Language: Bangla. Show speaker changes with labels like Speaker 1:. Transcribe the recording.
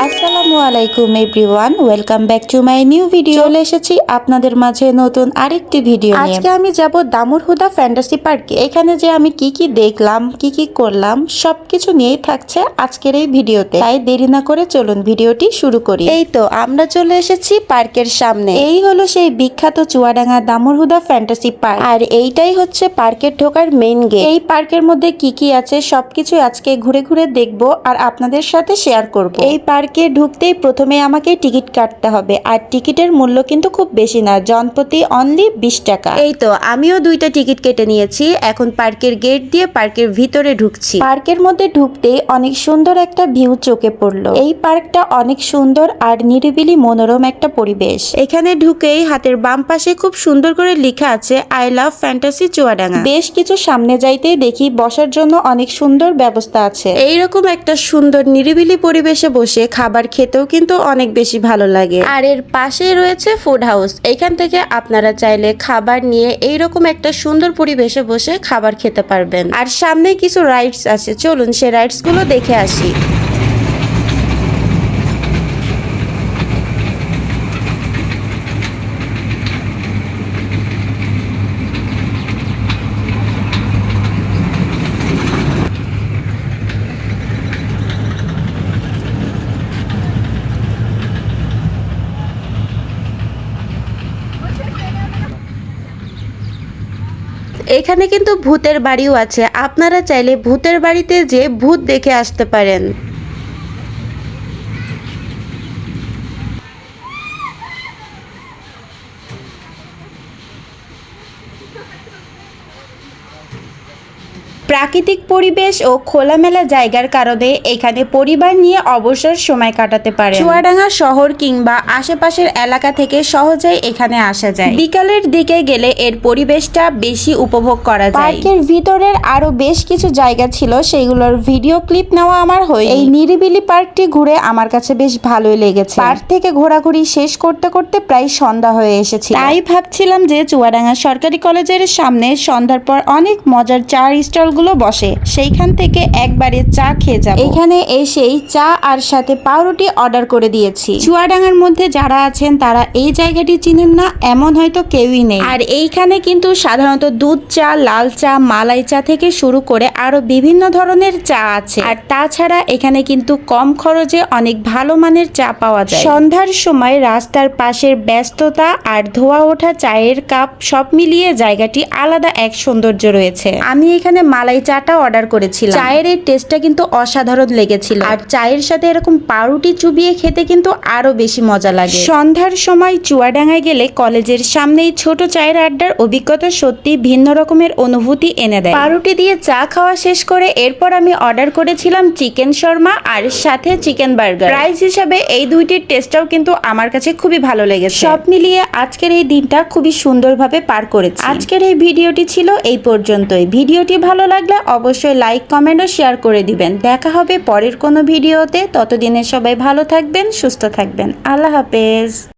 Speaker 1: আসসালামু আলাইকুম everyone, welcome back to my new video. চলে এসেছি আপনাদের মাঝে নতুন আরেকটি ভিডিও নিয়ে। আজকে আমি যাব দামুর হুদা ফ্যান্টাসি পার্কে। এখানে যে আমি কি কি দেখলাম, কি কি করলাম, সবকিছু নিয়েই থাকছে আজকের এই ভিডিওতে। তাই দেরি না করে চলুন ভিডিওটি শুরু করি। এই তো আমরা চলে এসেছি পার্কের সামনে। এই হলো সেই বিখ্যাত চুয়াডাঙ্গা দামুর হুদা ফ্যান্টাসি পার্ক, আর এইটাই হচ্ছে পার্কের ঢোকার মেইন গেট। এই পার্কের মধ্যে কি কি আছে সবকিছু আজকে ঘুরে ঘুরে দেখবো আর আপনাদের সাথে শেয়ার করব। এই পার্কে ঢুকতেই প্রথমে আমাকে টিকিট কাটতে হবে, আর টিকিটের মূল্য কিন্তু খুব বেশি না, জনপ্রতি অনলি 20 টাকা। এই তো আমিও দুইটা টিকিট কেটে নিয়েছি। এখন পার্কের গেট দিয়ে পার্কের ভিতরে ঢুকছি। পার্কের মধ্যে ঢুকতেই অনেক সুন্দর একটা ভিউ চোখে পড়লো। এই পার্কটা অনেক সুন্দর আর নিরিবিলি মনোরম একটা পরিবেশ। এখানে ঢুকেই হাতের বাম পাশে খুব সুন্দর করে লেখা আছে আই লাভ ফ্যান্টাসি চুয়াডাঙ্গা। বেশ কিছু সামনে যাইতেই দেখি বসার জন্য অনেক সুন্দর ব্যবস্থা আছে। এইরকম একটা সুন্দর নিরিবিলি পরিবেশে বসে খাবার খেতেও কিন্তু অনেক বেশি ভালো লাগে। আর এর পাশেই রয়েছে ফুড হাউস। এখান থেকে আপনারা চাইলে খাবার নিয়ে এইরকম একটা সুন্দর পরিবেশে বসে খাবার খেতে পারবেন। আর সামনে কিছু রাইডস আছে, চলুন সে রাইডস গুলো দেখে আসি। এখানে কিন্তু ভূতের বাড়িও আছে, আপনারা চাইলে ভূতের বাড়িতে যে ভূত দেখে আসতে পারেন। প্রাকৃতিক পরিবেশ ও খোলামেলা জায়গার কারণে এখানে পরিবার নিয়ে অবসর সময় কাটাতে পারে। চুয়াডাঙ্গা শহর কিংবা আশেপাশের এলাকা থেকে সহজেই এখানে আসা যায়। বিকালের দিকে গেলে এর পরিবেশটা বেশি উপভোগ করা যায়। পার্কের ভিতরের আরো বেশ কিছু জায়গা ছিল, সেগুলোর ভিডিও ক্লিপ নেওয়া আমার হয়নি। এই নিরিবিলি পার্কটি ঘুরে আমার কাছে বেশ ভালোই লেগেছে। পার্ক থেকে ঘোরাঘুরি শেষ করতে করতে প্রায় সন্ধ্যা হয়ে এসেছে। তাই ভাবছিলাম যে চুয়াডাঙ্গা সরকারি কলেজের সামনে সন্ধ্যার পর অনেক মজার চা স্টল বসে, সেইখান থেকে একবারে চা খেয়ে যাব। এখানে এসেই চা আর সাথে পাউরুটি অর্ডার করে দিয়েছি। চুয়াডাঙ্গার মধ্যে যারা আছেন তারা এই জায়গাটি চিনেন না এমন হয়তো কেউই নেই। আর এইখানে কিন্তু সাধারণত দুধ চা, লাল চা, মালাই চা থেকে শুরু করে আরো বিভিন্ন ধরনের চা আছে। আর তাছাড়া এখানে কিন্তু কম খরচে অনেক ভালো মানের চা পাওয়া যায়। সন্ধ্যার সময় রাস্তার পাশের ব্যস্ততা আর ধোয়া ওঠা চায়ের কাপ সব মিলিয়ে জায়গাটি আলাদা এক সৌন্দর্য রয়েছে। আমি এখানে মালাই চাটা অর্ডার করেছিলাম। চায়ের এই টেস্টটা কিন্তু অসাধারণ লেগেছিল, আর চায়ের সাথে এরকম পাউরুটি চুবিয়ে খেতে কিন্তু আরো বেশি মজা লাগে। সন্ধ্যার সময় চুয়াডাঙ্গায় গেলে কলেজের সামনেই ছোট চায়ের আড্ডার অভিজ্ঞতা সত্যি ভিন্ন রকমের অনুভূতি এনে দেয়। পাউরুটি দিয়ে চা খাওয়া শেষ করে এরপর আমি অর্ডার করেছিলাম চিকেন শর্মা আর সাথে চিকেন বার্গার। প্রাইস হিসাবে এই দুইটির টেস্টটাও কিন্তু আমার কাছে খুবই ভালো লেগেছে। সব মিলিয়ে আজকের এই দিনটা খুবই সুন্দরভাবে পার করেছি। আজকের এই ভিডিওটি ছিল এই পর্যন্তই। ভিডিওটি ভালো লাগলে অবশ্যই লাইক, কমেন্ট ও শেয়ার করে দিবেন। দেখা হবে পরের কোনো ভিডিওতে। ততদিনে সবাই ভালো থাকবেন, সুস্থ থাকবেন। আল্লাহ হাফেজ।